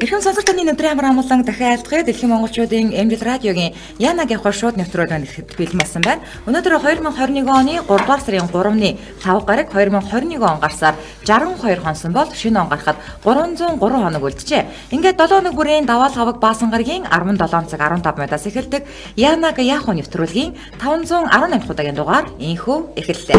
Эрхэм сонсогч таны өнөөдрийн амар амгалан дахин айлтгая Дэлхийн монголчуудын MDL радиогийн Янаг явах шууд нэвтрүүлэг нэвтрүүлэг бэлмсэн байна. Өнөөдөр 2021 оны 3 дугаар сарын 3-ны 5 гараг 2021 он гарсаар 62 хонсон бол шинэ он гарахад 303 хоног үлджээ. Ингээд 7 хоног бүрийн даваал хаваг баасан гарагийн 17 цаг 15 минутаас эхэлдэг Янаг явах нэвтрүүлгийн 518 удаагийн дугаар инхүү эхэллээ.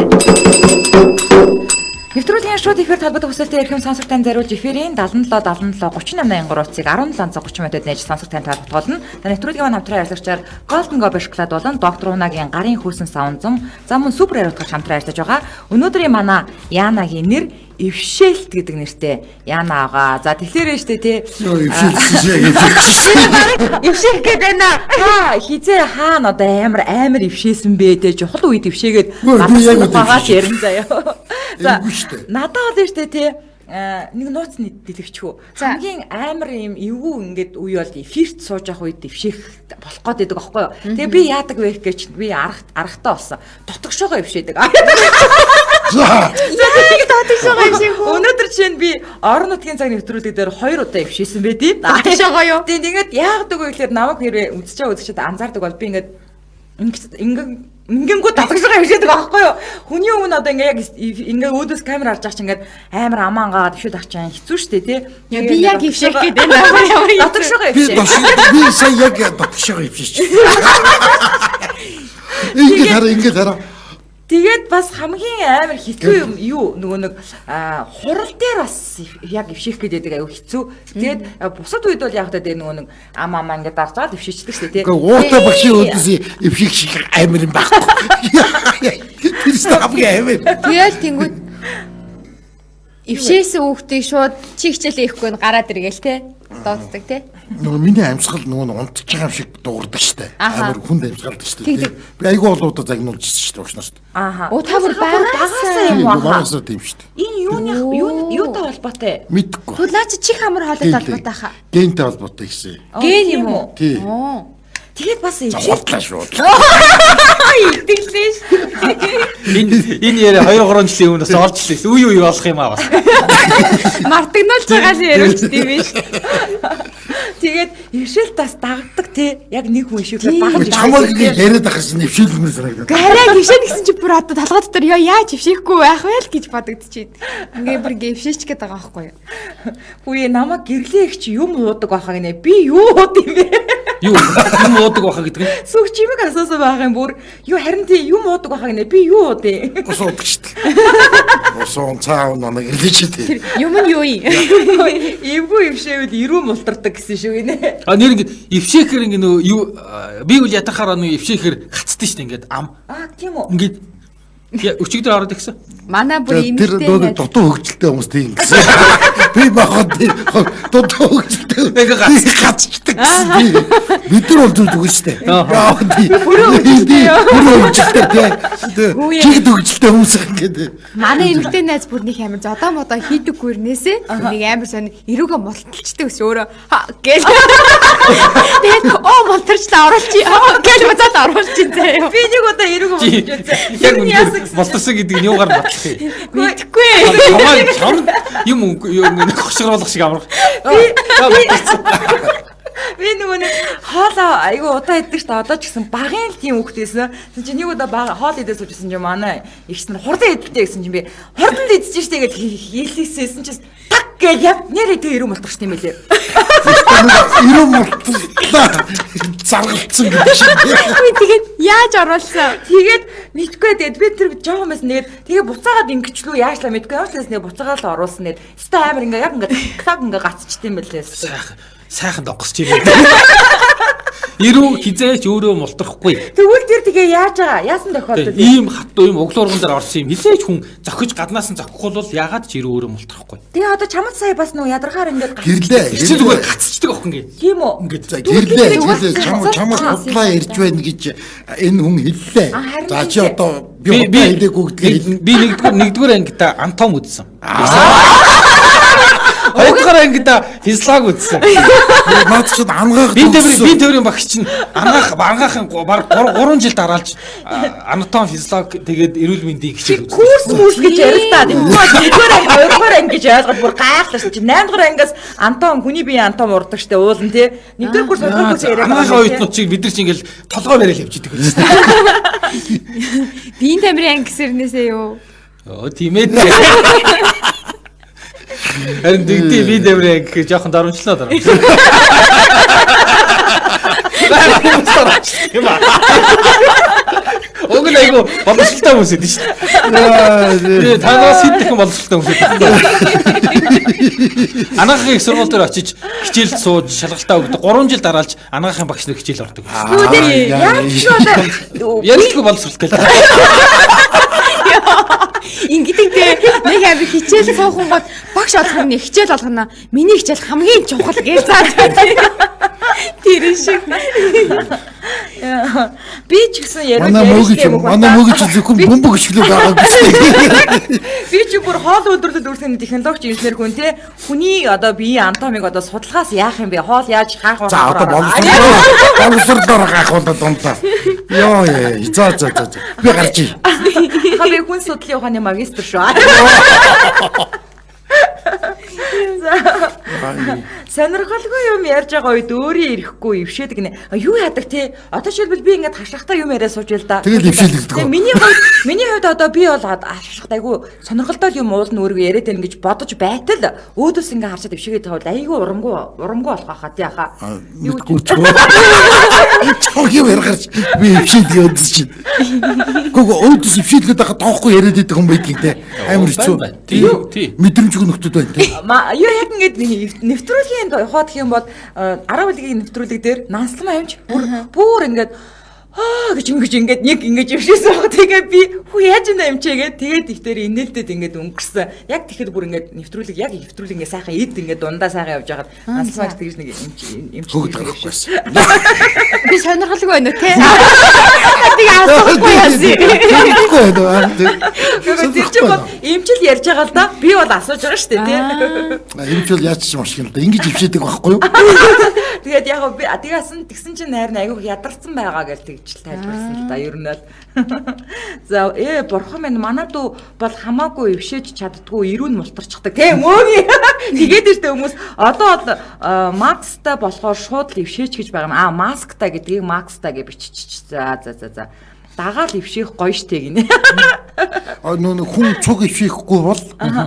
Нэвтрүүлгийн шууд эфир талбад хүсэлтээр эрхэм сонсогч тань зориулж эфирийн 77 38 38 3-ыг 17:30 минутад нээж сонсогч тань талбарлуулна. Нэвтрүүлгийн маань хамтран ажиллагчаар Golden Go Шоколад болон Доктор Унагийн гарын хүйсэн савнзам зам супер ариутгаж хамтран ажиллаж байгаа. Өнөөдрийн манай Янагийн нэр Ившээлт гэдэг нэртэй Яна байгаа. За тэгэхээр штэ тий. Ившээх гэдэг наа. Хизээ хаана одоо амар ившээсэн бэ те. Чухал үед ившээгээд байгаа ярин заяа. За надад бол штэ тий. Нэг нууц дэлгэчхүү. Хамгийн амар юм эвгүй ингээд үе бол эфирт сууж явах үед ившээх болох гээд байдаг аахгүй юу. Тэгээ би яадаг вэ гэж би арахтаа болсон. Дотгошоогоо ившээдэг. Өнөөдөр чинь би орон нутгийн цаг нэвтрүүлэг дээр 2 удаа ившээсэн бэ тий. Дотгошоогоо юу? Тийм ингээд яадаг вэ гэхээр намайг хэрвээ үзчихэд анзаардаг бол би ингээд Ингэнгүү татгашгаа хөвшөөдөг аахгүй юу? Хүний өмнө одоо ингээ өөдөөс камер харж байгаа чинь ингээ амар амаангаа төвшөд авч байгаа хэцүү шттэ тий. Би яг ившээх гэдэг байна. Татгашгаа хөвшөө. Би сая яг татгашгаа хөвшөөч. Ингээд хараа. Тэгээд бас хамгийн амар хэцүү юм юу нөгөө нэг хурал дээр бас яг ившээх гэдэг аюу хэцүү. Тэгээд бусад үед бол яг гэдэг нөгөө нэг амаа ингээд дарж байгаа ившээчдэг шүү дээ тий. Уутай багшийн өөдөөс ившээх шиг амар юм байхгүй. Тэрс хамгийн амар. Тэгэл тэнгууд ившээсэн хүүхдийг шууд чи хичээлээ ихгүй гараад иргээл те. Дууддаг те. Нөгөө миний амьсгал нөгөө унтж байгаа юм шиг дуурдаг штэ. Амар хүнд амьсгалдаг штэ. Би айгүй болоодоо загнуулж ирсэн штэ уушнаас. Оо та бүр багасаа юм аа. Багасаа тийм штэ. Энэ юутай холбоотой? Мэдхгүй. Наа чи чих хамар хоолойтой холбоотой хаа. Гентэй холбоотой гэсэн. Ген юм уу? Тий. Тэгээд бас завтлаа шүү. Итгэлээш. Энэ яриа 2-3 жилийн өмнөөс орж ирсэн. Үе болох юм аа бас. Мартагнуулж байгаа л яриулж тийм биш. Тэгээд ившээл тас дагдаг тий. Яг нэг хүн ишүүлээ багж чамаг яриад ахаж нэвшүүлмэр санагдав. Гараа ившээн гэсэн чи бүр одоо талгаа дотор яаж ившээхгүй байх вэ л гэж бодогдчихэд. Ингээ бүр ившээч гээд байгаа байхгүй юу? Хөөе намайг гэрлээ их чи юм уудаг байхаа гинэ. Би юу ууд юм бэ? Юу юм уудаг байхаа гэдэг нь? Сүг чимэг асуусан байгаа юм бүр. Юу харин тий юм уудаг байхаа гинэ. Би юу уудээ? Ус уудаг шүү дээ. Усон цаав намайг гэрлээ чи тий. Юм нь юу юм? Эвгүй ившээвэл ирүү мултардаг гэсэн шүү гинэ. Нэр ингэ ившээхэр ингэ нөө юу би үл ятахаараа нөө ившээхэр гацдээ шүү дээ ингээд ам. Тийм үү. Ингээд өчигдөр ороод ирсэн. Манай бүр тэр дутуу хөгжилтэй хүмүүс тийм гэсэн. Би бахад дутуу хөгжилтэй гацчдаг гэсэн. Бид нар бол зүг үстэй. Яах вэ? Бүрөө хөгжилтэй тийм. Чиг хөгжилтэй хүмүүс гэдэг. Манай эмэгтэй найз бүр нэг амар зодоо модоо хийдэг гүрнээсээ нэг амар сонь эрүүгээ мулталчдаг ус өөрөө гэл. Тэгээд мултарчлаа оруулчих. Гэл бацаад оруулчих заяа. Би нэг удаа эрүүгээ мулталчихсан. Яг үнэхээр мултарсан гэдэг нь юугаар батлах вэ? Мэдгүй. Чам юм хошгоруулах шиг амрах. Би нөгөө нэг хоолоо айгу удаа иддэг шүү дээ. Одоо ч гэсэн багын тийм хүүхдээсэн. Тэгсэн чинь нэг удаа хоол идэж суужсэн чинь манай ихс нар хурдан идэлтэй гэсэн чинь би хурдан идэж штэ гэж хэлээссэн чинь так гэж яг нэрээ тэг ирүү мултарч тийм байлээ. Ирүү мултлаа. Заргалцсан гэдэг шиг. Тэгээд яаж оруулсан? Тэгээд мэдгүй тэгээд би тэр жоохон мэс нэгэд тэгээд буцаагаад ингэчлүү яашлаа мэдгүй яашлаас нэг буцаагаад л оруулсан нэгэд. Өстой амар ингээ яг ингээ гацчт юм байлээ. Сайхан донгосч юм. Ирүү хизээч өөрөө мултрахгүй. Тэгвэл тэр тэгээ яаж байгаа? Яасан тохиолдол? Ийм хатуу юм углуурган дээр орсон юм. Хизээч хүн зохиж гаднаас нь зохих бол ягаад ч ирүү өөрөө мултрахгүй. Тэгээ одоо чамд сая бас нөө ядаргаар ингээд гэрлээ. Чи зүгээр гацчдаг охин гээ. Тийм үү? Ингээд гэрлээ. Чамд худлаа ирж байна гэж энэ хүн хэллээ. За чи одоо би хэлээгүй гэдгээ би нэгдүгээр ангита антом үзсэн. Хоёрдугаар ангида физиолог үзсэн. Наад чинь ангаах. Би төврийн багш чинь ангаахын баг 3 жил дараалж анатом физиолог тэгээд эрүүл мэндийн хичээл үзсэн. Курс мөрс гэж ярилтаа. Нэгдүгээр анги, хоёрдугаар анги гэж ойлгоод бүр гайхлаа чи 8 дугаар ангиас антом хүний биеийн антом урдаг штэ уулан тий. Нэгдүгээр курс хоёрдугаар курс яриад байгаа. Ангаахын оюутнууд чиг бид нар чинь ингээл толгой барайл явж идэг байсан. Биеийн тамирын анги гэсэрнээсээ юу? Оо тийм ээ. Харин дэгдээ би дэмрээ гэх жоохон дарамжлаа дараа. Уг нь айгу боловсралтай хүмүүс эдэн шүү дээ. Танаас хэд дахин боловсралтай хүмүүс эдэн. Анагаахын их сургууль дээр очиж хичээлд сууж шалгалтаа өгдөг. 3 жил дараалж анагаахын багш нар хичээл ордог. Ярилцгүй боловсралтай. Ингэдэг те нэг амир хичээл суухан гот багш олох нь хичээл олгоно. Миний хичээл хамгийн чухал гэж зааж байна. Тэр шиг. Би ч гэсэн яриад манай мөгөж зөвхөн бөмбөг гიშгэлээ байгаа гэж. Би ч бүр хоол үйлдвэрлэлд үрсэн технологич инженер хүн те хүний одоо биеийн анатомиг одоо судалгаас яах юм бэ? Хоол яаж хаах вэ? За одоо боловсрлоор хаах болоод дунтаа. Йоо за. Би гарч ий. Би хүн судлалын ухааны магистр шүү. Сонирхолтой юм ярьж байгаа үед өөрөө ирэхгүй ившээдэг нэ. Юу яадаг те? Одоо жишээлбэл би ингээд хашхтаа юм яриа сууж байл да. Тэгэл ившээлдэг. Миний хувьд одоо би бол хашхтаа айгу сонирхолтой юм уул нь өөрөө яриад байна гэж бодож байтал өөдөөс ингээд харчаад ившээгээд тавал айгу урамгүй болох хаа тий хаа. Юу ч юм яргарч би ившээлдэг өдс чинь. Гүг өөдөөс ившээлгээд байгаа тоохгүй яриад идэх хүн байдгийг те. Амар хэцүү. Тий. Мэдрэмжгүй нөхдөд байна те. Юу яг ингээд нэвтрүүлгийн ухаад гэх юм бол 10 үлгийн нэвтрүүлэг дээр нанслан амж бүр ингээд гэж ингээд нэг ингэж өвшөөсөн баг. Тэгээ би хүү яаж энэ амчаагээд тэгээд ихтер инээлтэд ингээд өнгөрсөн. Яг тэгэхэд бүр ингээд нэвтрүүлэг ингээд сайхан эд ингээд дундаа сайхан явж байгаад нанслан тэгж нэг эмч Хөгдөгөөс. Би сонирхолтой байна те. Тэгээ асуухгүй яасан. Тэр чинь бол эмчил ярьж байгаа л да. Би бол асууж байгаа шүү дээ тий. Эмч бол яаж ч маш гэнэ. Ингэж ившээдэг байхгүй юу? Тэгээд яг би тэгсэн чинь найр айгуух ядарсан байгаа гэж тэгжл тайлбарсан л да. Ер нь л. За бурхан минь манай дүү бол хамаагүй ившээж чаддгүй ирүүн мултарчдаг тий. Мөөний. Тэгээд иртэ хүмүүс одоо бол Макстай болохоор шууд л ившээч гэж байгаа юм. Масктай гэдгийг Макстай гэж бичиж. За. Дагаал ивших гоё штэ гинэ. Нөө хүн цуг ившихгүй бол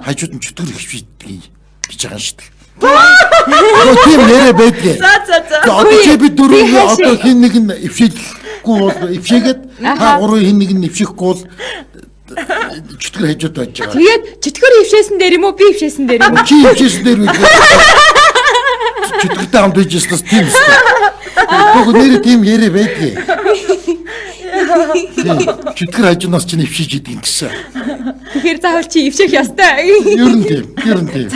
хажууд нь чөтгөр ившийдэг гэж байгаа шүү дээ. Оо тийм нэрэ байдгээ. За. Одоо чи би дөрөв одоо хин нэг нь ившихгүй бол ившигээд та гурван хин нэг нь ившихгүй бол чөтгөр хажууд байж байгаа. Тэгээд чөтгөр ившээсэн дээр юм уу? Би ившээсэн дээр юм уу? Чи ившээсэн дээр үү? Чөтгөртэй хамт байжснаас тийм шүү. Гүг нэр тийм ярэ байдгээ. Чөтгөр хажуунаас чинь ившиж идэг гэсэн. Тэгэхээр заавал чи ивших ёстой. Ер нь тийм.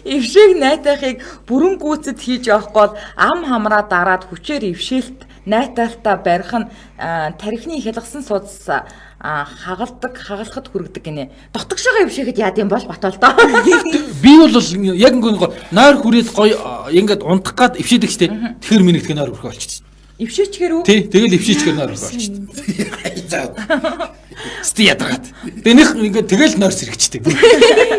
Ившиг найтахыг бүрэн гүйцэд хийж явах бол ам хамраа дараад хүчээр ившээлт найталтаа барих нь тарихны хялгсан судас хагалахад хүргэдэг гинэ. Дотгошоо ившихэд яад юм бол батал доо. Би бол яг ингээд нойр хүрээд гоё ингээд унтах гад ившээдэг штэ. Тэгэхээр миний гэх нойр хүрхэ болчихсон. Ившээчгээр үү? Тий, тэгэл ившээчгээр нойр хүрхэ болчихсон. Сти ядаргаад. Тэнийх ингээд тэгэл нойр сэрэгчтэй.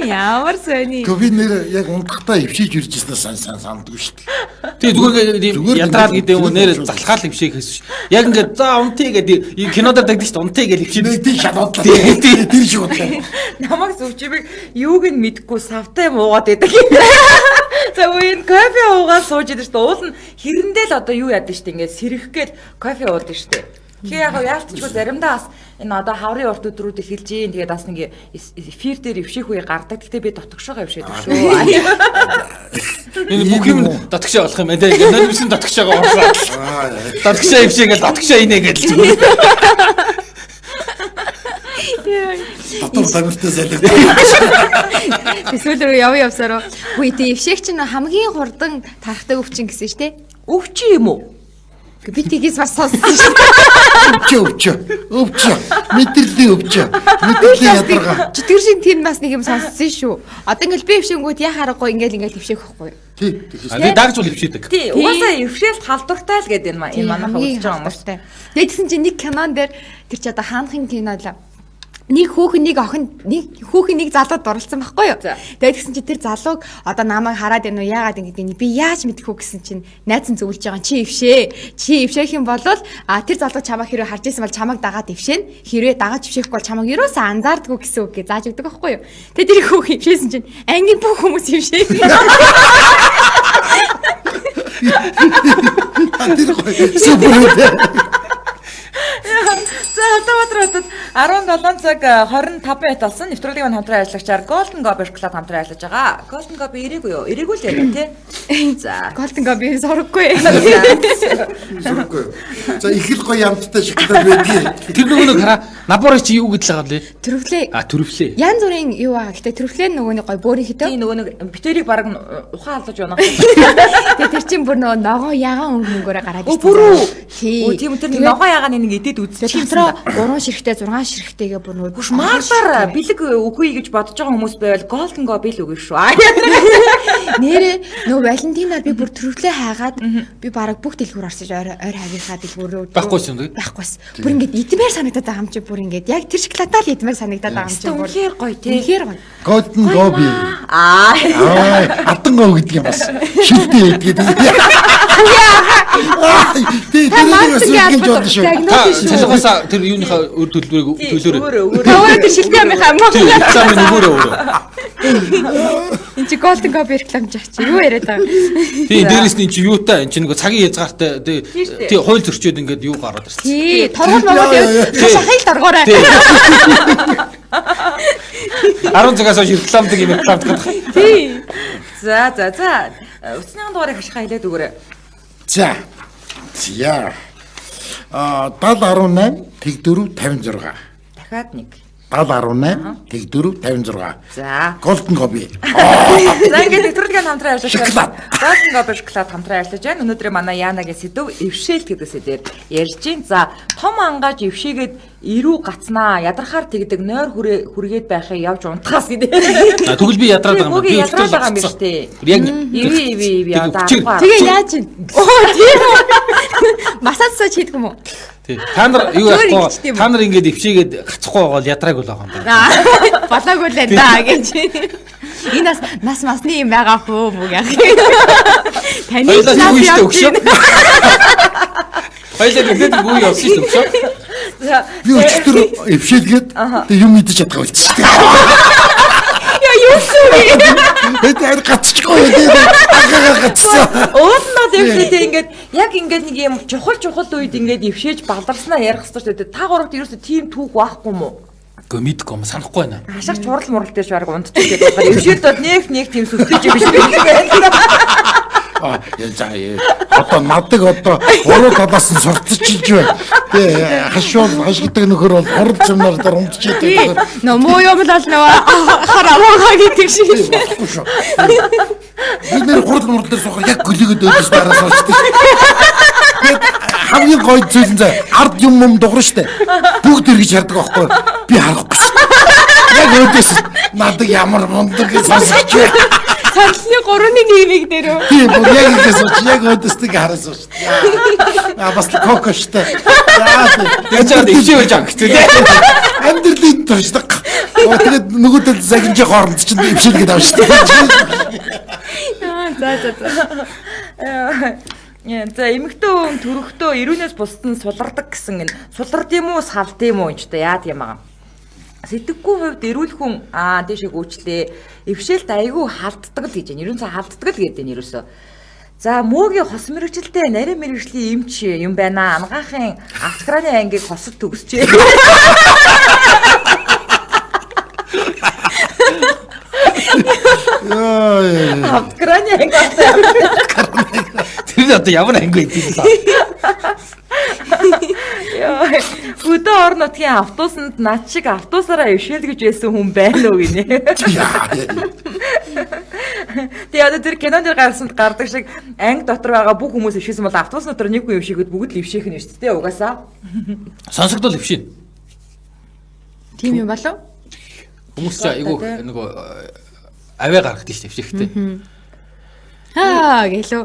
Ямар сони. Ковид нэр яг унтахтаа ившиж ирж ирснээр санддаг шүү дээ. Тий, зүгээр ядраад гэдэг юм уу нэр залхаал ившээх гэсэн шүү. Яг ингээд за унтъя гэдэг кинодор дагдаг шүү. Унтъя гэж ившээд. Тий, шалгуудлаа. Тий, тэр шиг бодлоо. Намайг зөвчмийг юуг нь мэдгүй савтай муугаад байдаг. За үеийн кофе уугаад сууж идэв шүү дээ. Уул нь хэрэндээ л одоо юу яадаг шүү дээ. Ингээд сэрэх гээл кофе уудаг шүү дээ. Тэгээ яг яалтчгүй заримдаа бас энэ одоо хаврын урт өдрүүд эхэлж ийн тэгээд бас нэг эфир дээр ивших үе гардаг. Гэтэ би дотгошоогоо ившээдэг шүү. Энэ бүх юм дотгошоо болох юм байна. Тэгээд нөлөөсөн дотгошоогоо уусаа. Дотгошоо ившээгээл дотгошоо инээ гэж зүгээр. Дотор загвартай зайлаа. Эсвэл рүү явсараа. Үгүй тий ивших чинь хамгийн хурдан тарахдаг өвчин гэсэн шүү дээ. Өвчин юм уу? Би тгийс бас сонссон шүү. Өвчөө. Мэдрэлийн өвчөө. Мэдрэлийн ядаргаа. Чөтгөр шиг тийм бас нэг юм сонссон шүү. Одоо ингээл би өвшөнгүүд яхаарахгүй ингээл өвшөөх байхгүй. Тий. даагч бол өвшөөдөг. Тий, угаасаа өвшөөлт халдвартай л гэдэг энэ манайхаа үзэж байгаа юм байна. Тэгээд тэгсэн чинь нэг кинон дээр тэр чи одоо хаанхын кино л нэг хүүхэн нэг охин нэг хүүхэн нэг залууд дурлцсан байхгүй юу. Тэгээд тэгсэн чи тэр залууг одоо намайг хараад байна уу яагаад ингэ би яаж мэдэх үү гэсэн чинь найз нь зөвлөж байгаа чи ившээх юм бол тэр залуу чамайг хэрэг харж исэн бол чамайг дагаад ившээн хэрвээ дагаад ившээхгүй бол чамайг юусаа анзаардгүй гэсэн үг гэж зааж өгдөг байхгүй юу. Тэгээд тэр хүүхэн ившээсэн чинь ангийн бүх хүмүүс ившээ. Супер. За Улаанбаатар хотод 17 цаг 25 минут болсон. Нэвтрүүлгийн хамтран ажиллагчаар Golden Gobish Club хамтран ажиллаж байгаа. Golden Gobi ирээгүй юу? Ирээгүй л юм тий. За Golden Gobi сурахгүй. Сурахгүй. За их л гоё амттай шоколад байдгийг. Тэр нөгөө хараа наборыг чи юу гэдэл байгаа вэ? Төрөвлээ. Төрөвлээ. Ян зүрийн юу аа гэхдээ төрөвлээ нөгөө нэг гоё бөөрийн хитэ. тий нөгөө нэг битэрийг баг ухаан алдаж байна. Тэгээ тэр чин бүр нөгөө ногоо ягаан өнгөөрөө гараад ирсэн. Бүрүү. Тий. Тийм тэр ногоо ягааны нэг идээд үзчихсэн. Дотроо 3 ширхтээ 6 ширхтэйгээ бүр нөгөө Мартаар бэлэг үгүй гэж бодож байгаа хүмүүс байвал Golden Gobi л үгүй шүү. Нэрээ нөгөө Валентинаар би бүр төрөвлөө хайгаад би бараг бүх дэлгүүр орсож ойр хавийнхаа дэлгүүрөө Баггүйсэн үү? Баггүйс. Бүр ингээд идмээр санагдаад байгаа юм чи бүр ингээд яг тэр шоколадаа л идмээр санагдаад байгаа юм чи бүр. Үнэхээр гоё тий. Үнэхээр гоё. Golden Gobi. Атангоо гэдэг юм бас. Шилтэй гэдэг. Тий, цалгасаа тэр юуныхаа өр төлөөрөө. Таваад шилтэй амынхаа амгаа. Цаам нөгөөрөө. Энд чи Golden Gobi реклам жаач. Юу яриад байгаа. Тий, дээрээс нь чи юутай энэ чи нөгөө цагийн хязгаартай тий хууль зөрчөөд ингээд юу гараад ирсэн. Тий, торгол могод хашаахыг торгоорой. 10 цагаас хойш рекламдаг юм рекламд гадах. Тий. За. Өцнийхэн дугаарыг хашхаа хэлээд өгөөрэй. За. 7018 тэгдүрүү 56. Дахиад нэг. 7018 тэгдүрүү 56. За. Golden Gobi. За ингээд нэвтрүүлгийн хамтран ажиллаж байгаа. Golden Gobish Club хамтран ажиллаж байна. Өнөөдөр манай Янагийн сэдв эвшээлт гэдэг сэдвээр ярьж байна. За, том ангааж эвшээгээд ирүү гацнаа, ядрахаар тэгдэг нойр хүргээд байхыг явж унтахаас гэдэг. Тэгвэл би ядраад байгаа юм. Би ядраад байгаа юм биш үү? Яг Иви одоо. Тэгээ яаж вэ? Оо тийм үү. Масаж хийдэг юм уу? тий. Та нар юу яахгүй? Та нар ингээд өвчигээд гацхгүй байгаа бол ядрааг бол байгаа юм байна. Болоогүй л да гэж. Энэ нас масны юм байгаа хөө мөг яах. Таны нас явж байна. Хоёлаа гэдэг бүү явсан шүү дээ. Би өчтөр эвшээлгээд тэг юм идэж чадгаа болчихсон. Юу шүү. Тэгээд гацчихгүй тэгээд гацсан. Ууснаа дэвлээ ингээд яг ингээд нэг юм чухал үед ингээд эвшээж балдарснаа ярих хэрэгтэй шүү дээ. Та гуравт ерөөсөө тийм түүх байхгүй юм уу? Гэхдээ мэдгүй юм санахгүй байна. Хашаах чурал муралтай ш баг унтчихээ байгаа. Эвшээд бол нэг тийм сүлдэж юм биш үү? Одоо надыг одоо уруу талаас нь сурталчилж байна. Тэ хашгидаг нөхөр бол хурд чимнаар дээр унтчихээ. Нөө муу юм л нөгөө хараагаа гэдэг шиг. Бид нэр хурд мурд дээр сухаар яг гөлөгөд өөдөс бараас очдөг. Тэгээд хамгийн гоё зүйл нь ард юм дугран штэ. Бүгд эргэж хардаг байхгүй. Би харахгүй. Яг өөдөс надад ямар мундаг гэж сонсож байна. Цаасны 3-ны нэмийг дээр үү? Тийм, яг ингэж сууч, яг өөдөстөг хараас сууч. Бас коко штэ. Тэгээд ивчээ байж байгаа гэсэн тийм. Амьдралын туршдаг. Тэгээд нөгөөдөл загинж хооронд чинь ившээлгээд авч штэ. За эмэгтэй хүн төрөхдөө ирүүнээс бусд нь сулардаг гэсэн энэ сулард юм уу салд юм уу энэ ч яад юм аа. Сэтгэхгүй хувьд эрүүл хүн дээшээ гүйчлээ. Эвшээлт айгүй халддаг л гэж байна. Ерөн цаа халддаг л гэдэг нь ерөөсөө. За мөөгийн хос мэрэгчлээ нарийн мэрэгжлийн эмч юм байна. Ангаахын автокраны ангийг хосод төгсчээ. Автокраны анги. Тэр одоо ямар анги байдгийг л. Өдөө орон нутгийн автобусанд над шиг автобусаараа ившээл гэж байсан хүн байна уу гинэ. Тэгээ одоо тэр кинонд гардаг шиг анги дотор байгаа бүх хүмүүс ившээсэн бол автобус дотор нэг хүн ившээхэд бүгд л ившээх нь шүү дээ угаасаа. Сонсогдол ившээ. Тийм юм болов? Хүмүүс ч айгүй нөгөө аваа гаргад тийш ившээхтэй. Гэлөө.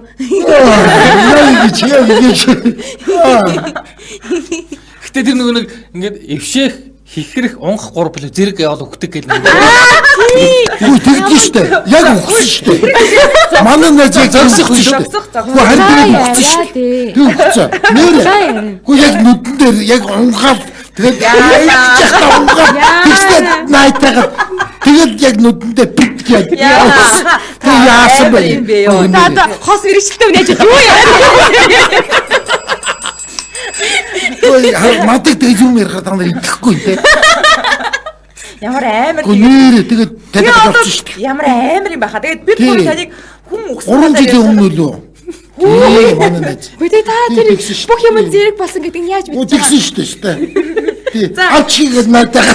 Гэтэ тэр нөгөө нэг ингээд ившээх хихрэх унх 3 плюс зэрэг явал өгдөг гэл нэг. Үгүй тэгдэж штэ. Яг өгсөн штэ. Манай нэг яг зогсох штэ. Үгүй харин өгсөн штэ. Тэг өгсөн. Нэр. Үгүй яг нүдэн дээр яг унгаад тэгээд унгаад тэгсэн найтагаад тэгээд яг нүдэн дээр бит гэж. Тэг яасан бэ? Надаа хос ирэлттэй үнэж юу яа. Ой, мадаг тэг юм ярихад та нар идэхгүй те. Ямар амар тэгээд тэгээд таньд авчих шүү дээ. Ямар амар юм байхаа. Тэгээд бид бүр таныг хүн өгсөн 3 жилийн өмнө лөө. Ээ манай нэг. Үгүй та тэр бүх юм зэрэг болсон гэдэг нь яаж мэдэж байгаа? Тэгсэн шүү дээ. Ачиг надад.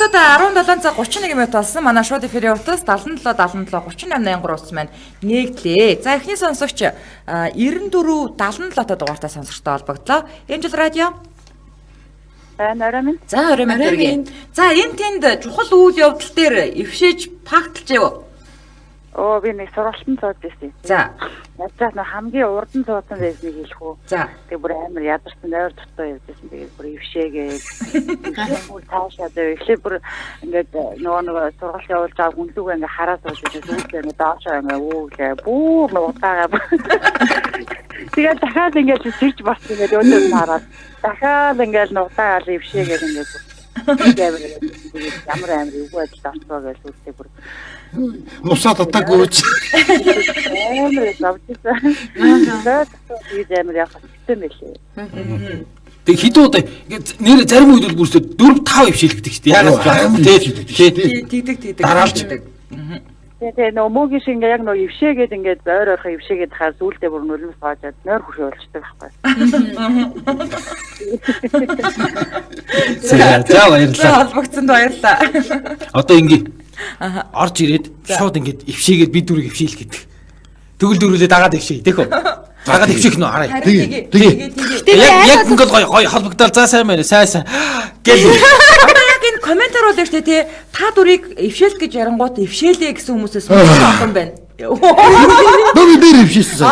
Одоо 17 цаг 31 минут болсон. Манай шууд эфирийн утас 77 77 3883 ус маань нэгдлээ. За эхний сонсогч 94 77 дугаартай сонсогчтой холбогдлоо. Энэ жил радио. Орой минь. За орой минь. За энэ тэнд чухал үйл явдал дээр ившээж фактлж яв. Оо би нэг сургалтанд сууж байсан. За. Надад нэг хамгийн урдан суусан байсныг хэлэх үү. За. Тэгээ бүр амар ядарсан ойр дотоо явжсэн. Тэгээд бүр ившээгээд бүр таашаад эхлээ бүр ингээд нөгөө сургалт явуулж байгаа хүнлүүгээ ингээд хараад сууж байсан. Сүүлдээ ингээд доошоо ингээд өөглөө бүр нутаагаа. Тэгээд дахиад ингээд сэрж бассан ингээд өөдөө хараад дахиад ингээд нутаагаа ившээгээд ингээд ямар амар юу ажил авцгаа гэж үстэй бүр Нусаа татаагүй ч. Амар завжсан. Тэгээд амар яах вэ мэлээ. Тэг хэд удаа нэр зарим үед бол бүрсээ 4 5 ившээлгдэг шүү дээ. Яг тэгдэг. дараалждаг. Тэгээ нөө мөгийн шиг ингээ яг нөө ившээгээд ингээд ойр ойрхон ившээгээд хаа зүйлдээ бүр нүлмс хаажаад нойр хөшөө болчтой байхгүй. За баярлалаа. Холбогдсонд баярлалаа. Одоо ингээ орж ирээд шууд ингээд ившээгээд бид дөрөв ившээл гэдэг. Тэгвэл дөрүлээ дагаад ившээ тэхөө. Дагаад ившээх нөө хараа. Тэгээ. Яг ингээд гоё холбогдол за сайн байна. Сайн. Гэл. Энэ комментар бол шүү дээ та дурыг ившээл гэж ярангууд ившээлээ гэсэн хүмүүсээс олон байна. Бabi дээр ившээсэн.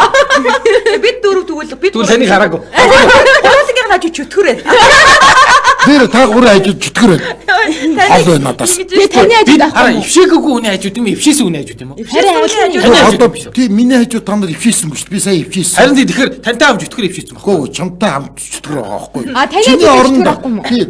Бид дөрөв тэгвэл бид таныг хараагүй. Гурвангийн хажуу чөтгөрөө. Тэр та гурван хажууд чөтгөр байна. Хол байна надаас. Би таны хажууд хараа ившээгээгүй хүний хажууд юм ившээсэн хүний хажууд юм уу? Одоо тий миний хажууд та нар ившээсэн биш. Би сая ившээсэн. Харин тэгэхээр тантай хамт чөтгөр ившээсэн байхгүй юу? Чамтай хамт чөтгөр байгаа байхгүй юу? А таны хажууд байхгүй юм уу? Тий.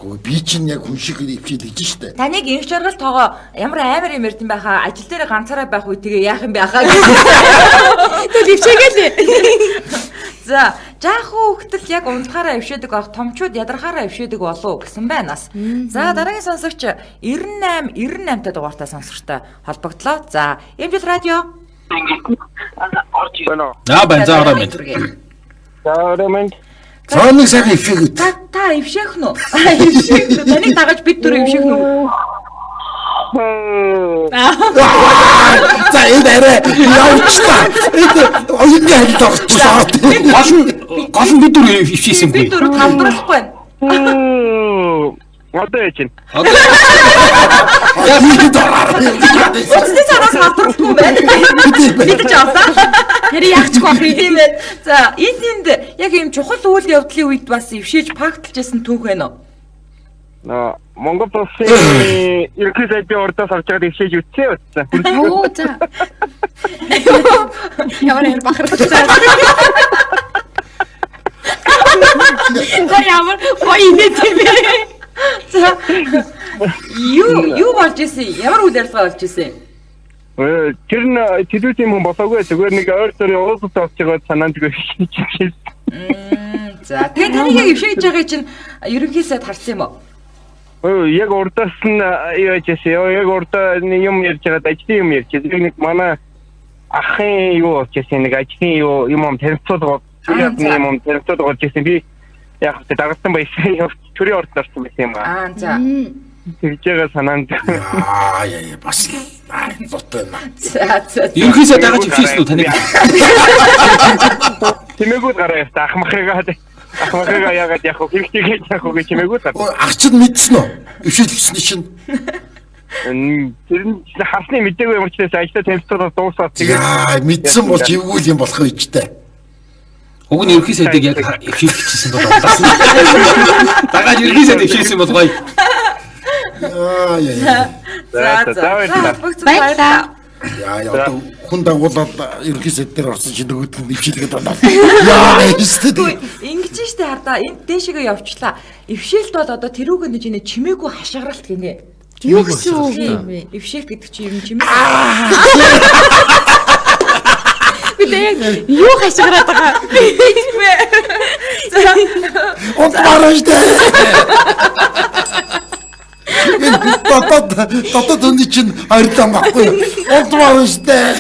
Би чинь яг хүн шиг ивчээд гэж штэ. Таныг инх жаргал тоогоо ямар амар юм ярьд юм байхаа ажил дээр ганцаараа байх үе тэгээ яах юм байхаа. Тэг ивчээгээл. За, жаахан хөлтөл яг унтахаараа ившээдэг байх томчууд ядархаараа ившээдэг болов гэсэн байнаас. За, дараагийн сонсогч 98 та дугаартай сонсогчтой холбогдлоо. За, Эмжил радио. Байна. За орой минь. Орой минь. За нэг сайхан ившээгээд. Та ившээх нь үү? Ившээх нь. Таныг дагаж бид дөрөв ившээх нь үү? За энэ арай явчихлаа. Энэ оюутны хальт орчихлоо. Гол нь бид дөрөв ившээсэн Бид дөрөв талбарлахгүй байна. Одоо яа чинь? Яг нэг дороо. Усны цараас талбарлахгүй байна. Бид ч авлаа. Тэр яахчгүй ах юм ээ. За, энд яг ийм чухал үйл явдлын үед бас ившээж фактлжсэн түүх байна уу? Монгол улсын ерөнхий сайдын ордоос орж байгаа ившээж үтсэн. Оо за. Ямар бахархалтай. За ямар гоё юм бэ? За. Юу болж исэн? Ямар үйл явдал болж исэн? Тэр нь телевизийн хүн болоогүй зүгээр нэг ойр төрийн уулзалт болж байгаа санаанд ившээж. За, тэгээ таныг яг ившээж байгаа чинь ерөнхий сайд харсан юм уу? Яг урдаас нь яажсэн. Яг урдаа юм ярьж байгаа ажлын юм ярьж. Нэг манай ахын юу болчихсон нэг ажлын юм танилцуулга юм танилцуулга болчихсон. Би яг дагсан байсан. Төрийн орд орсон байсан юм аа. За. тэгж байгаа санаанд. Яа бас зотой юм. За. Ерөнхийдөө дагаж өвчсөн үү таныг? Тэмээгүүд гараа яваа ахмахыгаа яагаад яг хэрэгтэй гэж яг гэж тэмээгүүд гараа. Ах чинь мэдсэн үү? Өвшөлтсөн чинь. Тэр нь хасны мэдээгүй юм учраас ажлаа температураар дуусаад тэгээд мэдсэн бол живгүүл юм болох үедтэй. Уг нь ерөнхий сайдыг яг өвшөлтчихсэн бол удаас. Дагаж ерөнхий сайд өвшөлтсөн бол гоё. За. Яа хүн дагуулаад ерөнхий сайд дээр орсон чинь нөгөөд нь өвшөлгээд байна. Яа эсвэл ингэж штэ хардаа энд дээшгээ явчлаа. Өвшөлт бол одоо тэрүүг нэг чинь чимээгүй хашгиралт гинэ. Юу гэсэн үг юм бэ? Өвшөлт гэдэг чинь юм чимээ. Бид юу хашгираад байгаа? онтмараштай. Тото төний чинь ойрлоо байхгүй. Онтмараштай.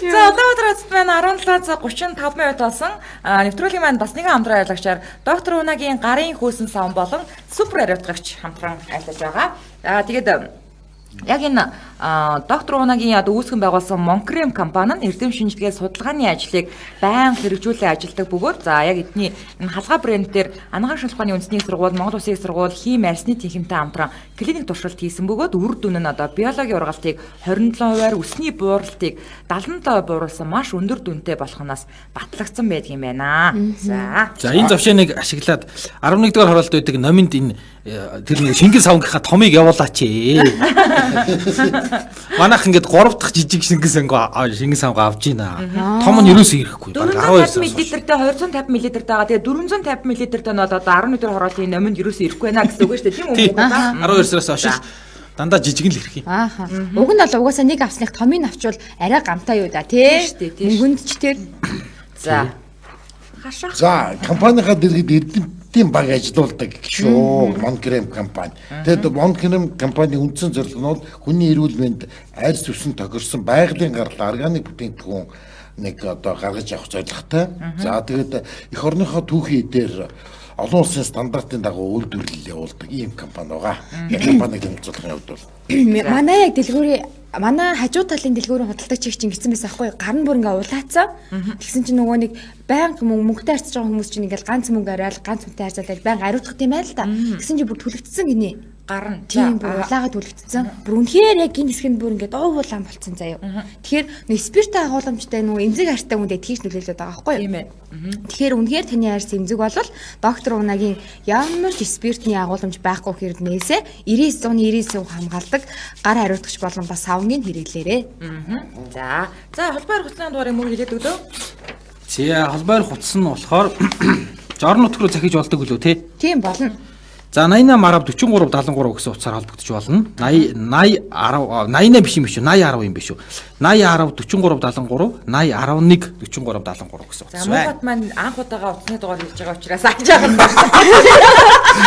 За одоо өдрөөс маань 17:35 минут болсон. Нэвтрүүлгийн маань бас нэгэн хамтран ажиллагчаар доктор Унагийн гарын хөөсөн савн болон супер ариутгагч хамтран ажиллаж байгаа. Тэгээд яг энэ доктор Унагийн үүсгэн байгуулсан Монкрем компани нь эрдэм шинжилгээ судалгааны ажлыг байнга хэрэгжүүлэн ажилладаг бөгөөд за яг эдний энэ халгаа брэндээр анагаах шалгааны үндэсний сургууль, Монгол Улсын сургууль, хим арсны тэнхимтэй хамтран клиник туршилт хийсэн бөгөөд үр дүн нь одоо биологийн ургалтыг 27%-аар, өсний бууралтыг 77% бууруулсан маш өндөр дүнтэй болохоноос батлагдсан байдаг юм байна. За энэ завшааныг ашиглаад 11 дугаар хороолт байдаг номинд энэ тэр нэг шингэн савнгийнхаа томыг явуулаач ээ. Манайх ингээд 3 дахь жижиг шингэн савг авж гинэ. Том нь ерөөсөө ирэхгүй. 450 мл-тэй 250 мл-тэй байгаа. Тэгээ 450 мл-тэй нь бол одоо 11 дугаар хороолтын номинд ерөөсөө ирэхгүй байна гэсэн үг шүү дээ. Тийм үү? 12 сараас хойш дандаа жижиг л ирэх юм. Ааха. Уг нь бол угаасаа нэг авсных томыг авчвал арай гамтай юу да тий. Мөнгөнд ч тэр. За. Хашаа. За, компанийнхаа дэргэд эрдэмтдийн баг ажиллаулдаг шүү. Монкрем компани. Тэгээд Монкрем компани үндсэн зорилго нь хүний эрүүл мэнд арьс өвсөн тохирсон байгалийн гарал органик бүтээгдэхүүн нэг одоо гаргаж авах зорилготой. За тэгээд эх орныхоо түүхий дээр олон улсын стандартын дагуу үйлдвэрлэл явуулдаг ийм компани байгаа. Компаниг хэмжүүлэхин хувьд бол манай яг манай хажуу талын дэлгүүрийн худалдагч чинь гисэн байсан аахгүй гар нь бүр ингээ улаацсан. Тэгсэн чинь нөгөө нэг байнга мөнгөтэй харьцаж байгаа хүмүүс чинь ингээл ганц мөнгө араал ганц мөнгөтэй харьцаад байнга ариутгах юм байл та. Тэгсэн чинь бүр түлэгдсэн гинэ. Гар нь тийм бүр улаагаад түлэгдсэн. Бүр үнэхээр яг энэ хэсгэнд бүр ингээ дуу улаан болцсон заяа. Тэгэхээр нөө спиртэ агуулмжтай нөгөө эмзэг харьцтай хүндээ тэгж нөлөөлөд байгаа аахгүй юу? Тэгэхээр үнэхээр таны арьс эмзэг болвол доктор Унагийн ямар ч спиртний агуулмж байхгүй хэрэг нээсээ 99.99% хамгаалдаг гар хариуцагч болон бас савнгийн хэрэглээрээ. За холбоор хуцлын дугаарыг мөн хэлээд өглөө. За холбоор хуцс нь болохоор жорн нутг руу захиж болдог үлээ тий. Тийм болно. За 88 10 43 73 гэсэн утсаар холбогдож болно. 80 88 биш юм биш үү? 80 10 юм биш үү? 80 10 43 73 80 11 43 73 гэсэн утас. За Монгол маань анх удаага утасны дугаар хэлж байгаа учраас ааж байгаа юм байна.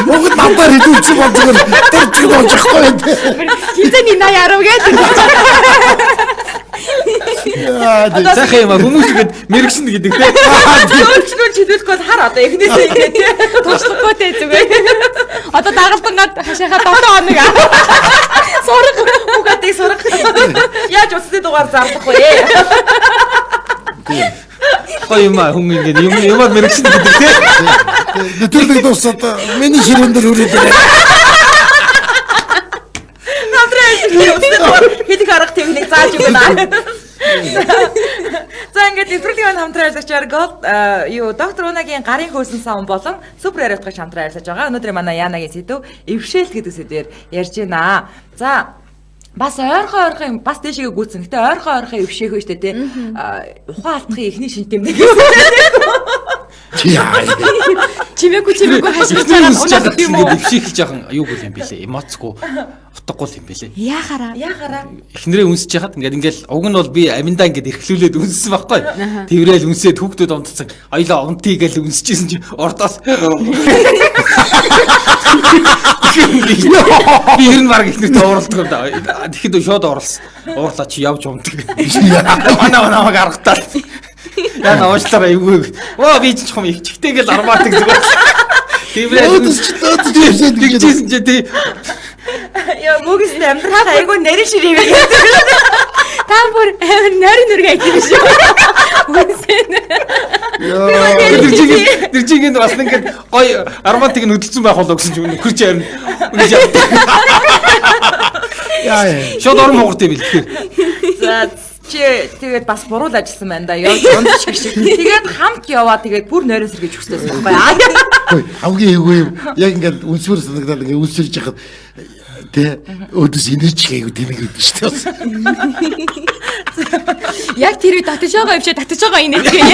Монгол намбар хэлүүлсэн бол зүгээр дөржиг болж ахгүй. Хизээний 80 10 гэдэг. Сайхан юм хүмүүс ихэд мэрэгшин гэдэг тий. Өөрчлөлт чиглүүлэхгүй хар одоо эхнээсээ ингэ тий. Туслахгүй дээ зүгээр. Одоо дагалдангаад хашаахаа 7 хоног сурах угаадыг сурах. Яаж утасны дугаар зарлах вэ? Гоё юм хүн ингэ юмар мэрэгшин гэдэг тий. Нэвтрүүлэг дуусаад миний ширүүн дээр үрээд ирээ. Хэдик арга техник зааж өгнө. За ингээд нэвтрүүлгийн хамтран ажиллагчаар доктор Унагийн гарын хөөсөн савн болон супер ариутгагч хамтран ажиллаж байгаа. Өнөөдөр манай Янагийн сэдв эвшээлт гэдэг сэдвээр ярьж байна. За бас ойрхон бас дэшигээ гүйцэн. Гэтэ ойрхон эвшээх штэ тий. Ухаан алдахын эхний шин тэмдэг. Чимээгүй хашиж байгаа юм уу? Өвшөөх жоохон юу гэл юм бэлээ. Эмоцгүй утгагүй юм бэлээ. Яахаараа. Эхнэрээ үнсэж яхад ингээд уг нь бол би аминдаа ингээд эрхлүүлээд үнссэн байхгүй. Тэврээл үнсээд хүүхдүүд унтцсан. Аялаа унтъя гэж үнсчихсэн чинь ордоос би ер нь баг эхнэртэй ууралдаг юм да. Тэгэхэд шууд уурлаа чи явж унтдаг. Манай гаргатаа. Яна уучлаарай эвгүй. Оо би ч чухам их чигтэйгэл армаадаг зүгээр. Тэврээ үнсчихсэн чи тий. мөгөс амьдрал айгүй нарийн ширээ. Та бүр нойрын нүргээ ажиж шүү. Тэр жигэнд бас ингээд гоё арматыг нүдэлсэн байх болоо гэсэн чинь нөхөрч харин ингэж яа. Шууд орон монгортой бэлтгэр. За чи тэгээд бас буруу ажилласан байна да. Явж ундаг шиг. Тэгээд хамт яваа тэгээд бүр нойроос сэргийж хүслээсэн байхгүй. Хамгийн эвгүй юм. Яг ингээд үнсвэр санагдаад ингээд үнсэрж яхад тэ өдөс инерч гээгүй тэнэг гэдэг шүү дээ. Яг тэр үед татаж байгаа юм шиг татаж байгаа инеж гээ.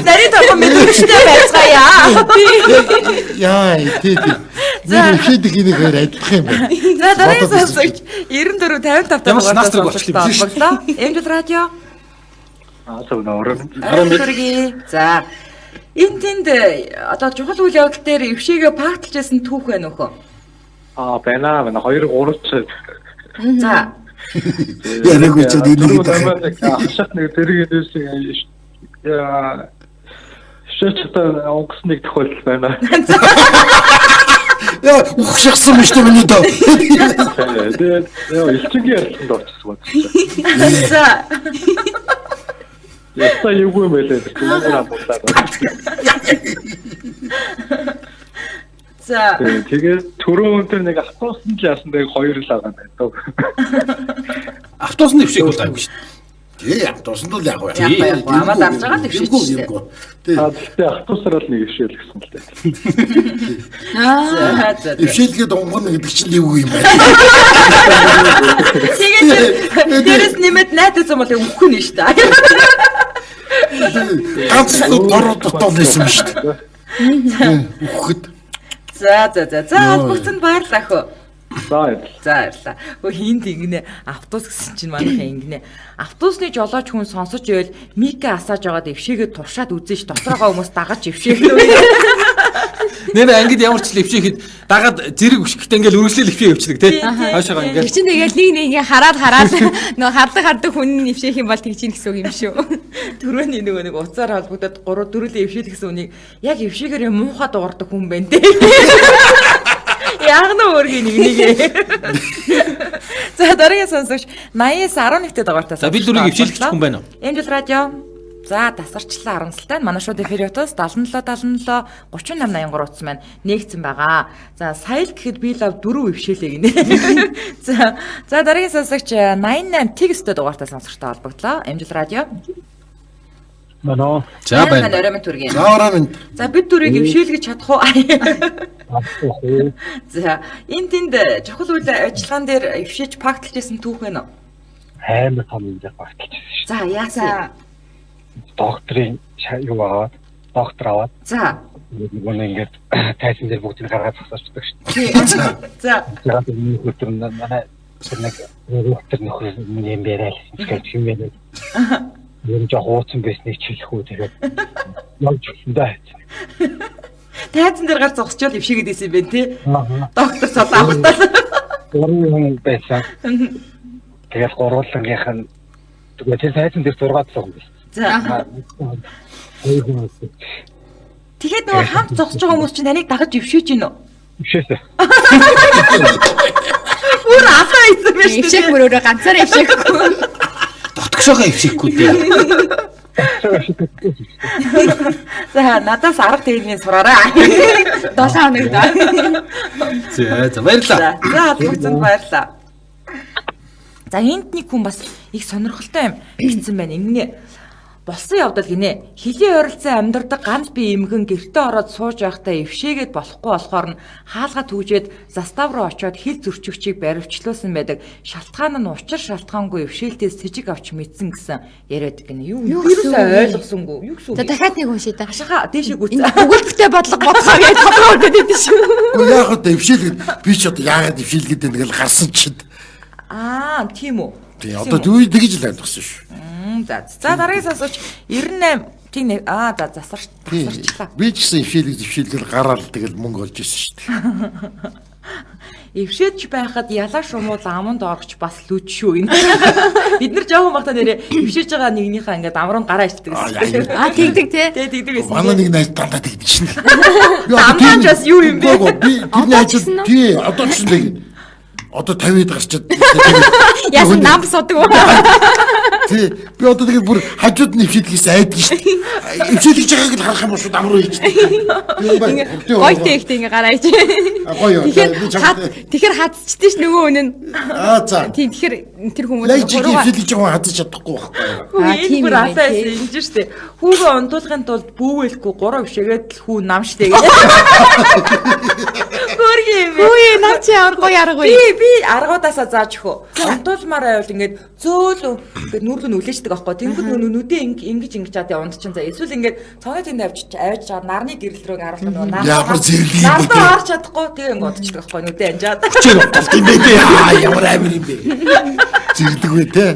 Нарийн тоог мэдвэчтэй байцгаая. Яа тий. За хийдэг энийг хоёр адилах юм байна. За дараагийн сонсогч 94 55 дугаартай. Эмжил радио. За энэ тэнд одоо чухал үйл явдал дээр өвшигээ пакталж байсан түүх байна уу? байна. 2-3 цаг. За. Яраагүй ч энийг хашаат нэг зэрэг нээсэн шээчтэй онгосныг тохиолдол байна. Яа, ухшигсан мэт юм уу даа. Тэгээд элчингийн ярилцсан дооцсон байна. За. Яста юугүй мэлээ тэр хамтлаа. За. Тэгээд түрүүн өнтер нэг автобусанд л яасан дээр 2 л байгаа байна. Автобусны өвшиг бол гайгүй шүү. Тий, автобусанд л яг уу. Амаа дарж байгаа л өвшиж шүү. Тэгээд автобусаар л нэг өвшөөл гэсэн л дээ. За. Өвшөөлгээд онгон гэдэг чинь юу юм бэ? Тэгээд дээрээс нэмээд найдаж юм бол өвхөн нь шүү дээ. Ганц дөрөв дотор байсан шүү дээ. Үхэд. За. Бүгдэнд баярлалаа хөө. За баярлалаа. Хөө хинт ингэнэ автобус гэсэн чинь манайхаа ингэнэ. Автобусны жолооч хүн сонсож ивэл мика асааж байгаад өвшигээ туршаад үзэн ш доторогоо хүмүүс дагаж өвшөөлөө. Нэр ангид ямар ч л өвшөөхөд дагаад зэрэг өшгөхтэй ингээл үргэлжлэл өвшөө өвчдөг тий. Хаашаага ингээл. Тэр чинь тэгэл нэг хараад нөгөө хардаг хүн нэвшээх юм бол тэгж ийн гэсэн үг юм шүү. Түрүүний нэг уцаар холбогдоод 3-4 өвшөөл гэсэн үнийг яг өвшөөгөө муухай дуурдаг хүн байна тий. Яг нөө өөрхийн нэгнийгээ. За дараагийн сонсогч 80-аас 11-т дугаартаа. За би дүрийг өвшөөлөх хүн байна уу? Эмжил радио. За тасарчлаа 10 салтаа манай шууд эфир ятаас 77 3883 утсан байна. Нэгцэн байгаа. За сая л гэхэд би лав 4 өвшөөлээ гинэ. За дараагийн сонсогч 88 тексттэй дугаартаа сонсогчтой холбогдлоо. Эмжил радио. Мано. За байна. За бид дүрийг өвшөөлгөж чадах уу? За энэ тэнд чухал үйл ажиллагаан дээр өвшөөж пакталж байсан түүх байна уу? Амар том юм дээр пакталж байсан шүү. За яасан? Докторын юу аваад, доктор аваад. За. Нөгөө ингээд тайсан дээр бүгдийг гаргаад засаачдаг шүү. За. Яг энэ хөтөр манай нэг доктор нөхөр юм яриад гэж юм яриад. Юм жоо хууцсан байсныг чилэх үү тэгээд явж өндөө. Тайзан дээр гар зогсчоод өвшигээд исэн юм байна тий. Доктор цол авахтаа. Гурван байсан. Тэгээд гурвангийнх нь тэгээд тайзан дээр 6 цог байсан. За. Тэгэхэд нөгөө хамт зогсож байгаа хүмүүс чинь таныг дагаж өвшөөж гин үү? Өвшөөсэй. Бүр асаа ийсэн байж тээ. Өвшөөх бүр өөрөө ганцаараа өвшөөхгүй. Дотгошоогоо өвшөхгүй дээ. За надаас арга техникийг сураарай. 7 хоног даа. За баярлалаа. За бүгдэнд баярлалаа. За энд нэг хүн бас их сонирхолтой юм бичсэн байна. Ингэнэ болсон явдал гинэ. Хилийн ойролцоо амьдардаг ганц бие эмгэн гэртээ ороод сууж байхдаа эвшээгээд болохгүй болохоор нь хаалга түүжээд застав руу очиод хил зөрчигчийг баривчлуулсан байдаг. Шалтгаан нь учир шалтгаангүй эвшээлтээс сэжиг авч мэдсэн гэсэн яриад гинэ. Юу ойлгосонгүй. Юу гэсэн үг? За дахиад нэг уншия та. Хашаа дээшээ гүц. Өгүүлбэртэй бодлого бодхоо гэж тодорхой өгдөг дээ шүү. Яг одоо эвшээлгээд би ч одоо яагаад эвшээлгээд байна гэл гарсан чид. Тийм үү. Тий одоо юу тэгж л ойлгосон шүү. За дараагийн сонсогч 98 тийм за засарчлаа. Би ч гэсэн эвшээлгээд гараал тэгэл мөнгө олж ирсэн шүү дээ. эвшээдж байхад ялаа шумуул аманд орогч бас лүж шүү. Бид нар жоохон бахта нэрээ эвшээж байгаа нэгнийхээ ингээд амрын гараа ичдэг гэсэн. Тэгдэг тий. Тэ тэгдэг гэсэн. Манай нэг найз дандаа тэгдэг шин. Амнаач бас юу юм бэ? Би тэр найз тий одоо ч нэг одоо 50-д гарчаад Яасан нам судаг уу? тий би одоо тэгээд бүр хажууд нь ившээдгээс айдаг шин. Ившээдгэж байгааг л харах юм бол шууд амруу хийчихдэг. Гой тэгтэй ингээ гараа ич. Гоё. Тэгэхээр хадчихдээ ш нөгөө үнэн. За. Тийм тэгэхээр тэр хүмүүс Лайч ившээдгэж байгаа хадаж чадахгүй байхгүй. Тийм бүр атаас ингэж штэ. Хүүгээ унтуулахын тулд бүүвэлэхгүй 3 ившээгээд л хүү нам штэ гэж. Хөргий юм. Хөөе нам чи аргагүй аргагүй. Би аргуудаасаа зааж өгөө. Унтуулмаар байвал ингээд зөөлөө ингээд нүргэн үлээждэг аахгүй. Тэнгүүд нүдээ ингэж чад унтчихсан. За эсвэл ингээд цонхны тэнд авч чаад нарны гэрэл рүү харуулсан нөгөө нар. Ямар зэрлэг юм бэ? Нараа харж чадахгүй тэгээ ингээд унтчихдаг аахгүй нүдээ анжаад. Чиг болт юм бэ? Ямар амир юм бэ? Зэрлэг үү те?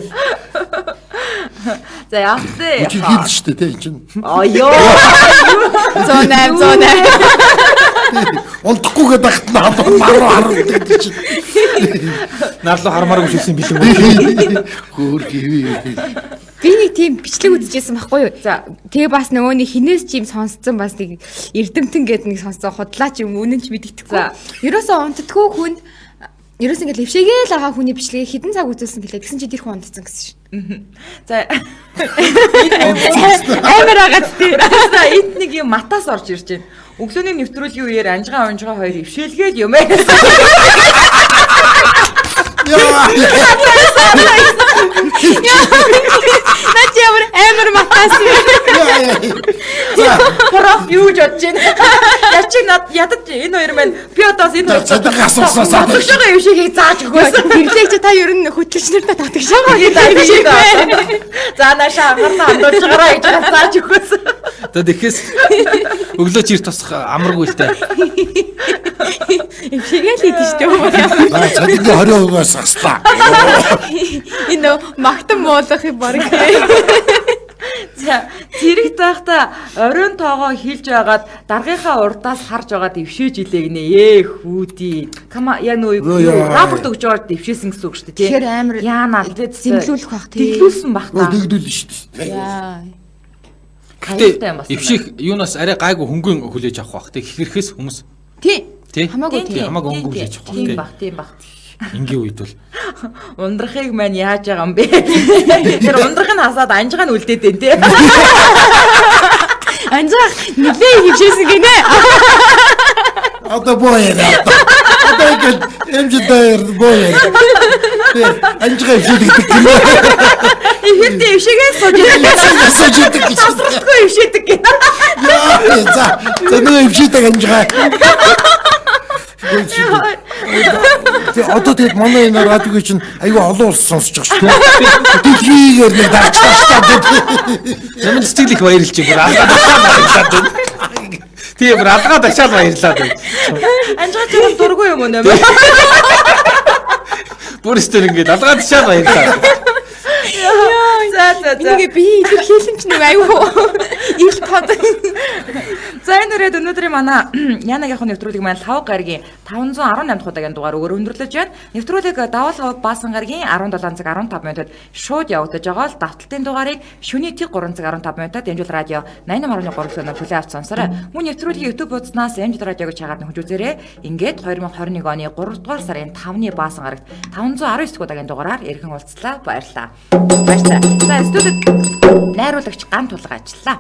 За яахтээ. Чи хэл штэ те чинь. Аяа. 108. Унтахгүйгээ багт наруу харагддаг чинь. Нарлуу хармааргүй шилсэн бэлэн. Хөөрхий. Би нэг тийм бичлэг үзчихсэн байхгүй юу? За тэгээ бас нөгөө нэг хинээс ч юм сонсцсон бас нэг эрдэмтэн гэдэг нэг сонсцсон худлаач юм үнэн ч мэддэхгүй. За ерөөсөө унтдаггүй хүн ерөөс ингээд левшээгээл байгаа хүний бичлэгийг хідэн цаг үзүүлсэн гэлээ тэгсэн чи тэр хүн унтцсан гэсэн шин. За амар агаад тий. За энд нэг юм матаас орж ирж байна. Өглөөний нэвтрүүлгийн үеэр анжгаа хоёр ившээлгээл юм ээ. Наач амар матаас юм. Проф юу ч бодож байна. Яч над ядаж энэ хоёр маань би одоос энэ хоёр цадаг асуусан. Татгшаага ившээгийг зааж өгөөсөн. Тэрлээ чи та ер нь хөтлөгчнөртөө татгшаага гэж ившээгээ. За наашаа анхаарал хандуулж гараа гэж зааж өгөөсөн. За тэгэхээс өглөө чир тосох амаргүй л дээ. ившээгээл хийдэж шүү. Цадаг 20%-аас аслаа. Энэ магтан муулах юм баг. За зэрэг таахта оройн тоогоо хилж байгаад даргийнхаа урдаас харж байгаад ившээж илээ гинэ. Хүүдий. Кама яг нөө рапорт өгж байгаад ившээсэн гэсэн үг шүү дээ. Тэгэхээр амар яана зэмлүүлэх бах тий. Тэглүүлсэн бах та. Дэгдүүлнэ шүү дээ. Яа. Гэтэ ивших юунаас арай гайгүй хөнгөн хүлээж авах бах. Тэг хэрхээс хүмүүс Тий. хамаагүй Тий. хамаагүй хөнгөн хүлээж авах Тийм бах. бах, тийм бах. Ингийн үед бол Ундрахыг маань яаж байгаа юм бэ? Тэр ундрах нь хасаад анжгаа нь үлдээд байна те. Анжаах нэлээ хөвшөөсөн гинэ. Одоо боёо. Одоо ингээд эмжидээр боёо. Анжгаа ившээдэг юм. Ихэвчлэн ившээгээ Сажидаг гэж. суулгахгүй ившээдэг гэнэ. За нөгөө ившээдэг анжгаа. Одоо тэгээд манай энэ радио чинь аюу олон улс сонсож байгаа шүү дээ. Дэлхийгээр нэг дарчлаа шүү дээ. замын стил их баярлж байна. Алгаад байна. Тийм алгаад ашаал баярлаад байна. Анжгаа чинь дургүй юм уу нэ? Бүр стил ингээд алгаад ашаал баярлаад. За. Ингээ би тэр хийлэмч нэг аюу ил пад. За энэ үрээд өнөөдрийн манай Янагийн нэвтрүүлэг маань 5 гаргийн 518 дахь удаагийн дугаар өгөр өндөрлөж байна. Нэвтрүүлэг давал хавд баасан гаргийн 17 цаг 15 минутад шууд явагдаж байгаа л давталтын дугаарыг шөнийн тэг 3 цаг 15 минутад Эмжил радио 88.3 сонор хүлээ авч сонсорой. Мөн нэвтрүүлгийн YouTube хуудаснаас Эмжил радиог чагаад нөхөж үзээрэй. Ингээд 2021 оны 3 дугаар сарын 5-ны баасан гарагт 519 удаагийн дугаараар эргэн уулзлаа. Баярлалаа. За студид найруулагч ган тулга ажиллаа.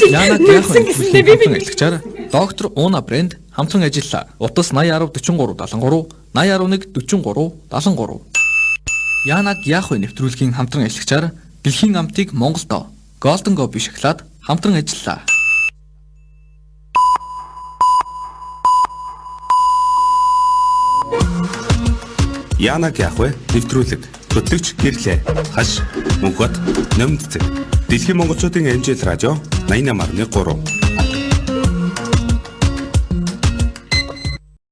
Янаг яхан хамтран ажиллагчаар доктор Уна брэнд хамтран ажиллаа. Утас 80104373 80114373. Янаг яхын нэвтрүүлгийн хамтран ажиллагчаар дэлхийн амтыг Монголдо Golden Go бишглаад хамтран ажиллаа. Янаг яхвэ нэвтрүүлэг хөтлөгч гэрлээ хаш мөнхөд нөмдцэг дэлхийн монголчуудын Эмжил радио 88.3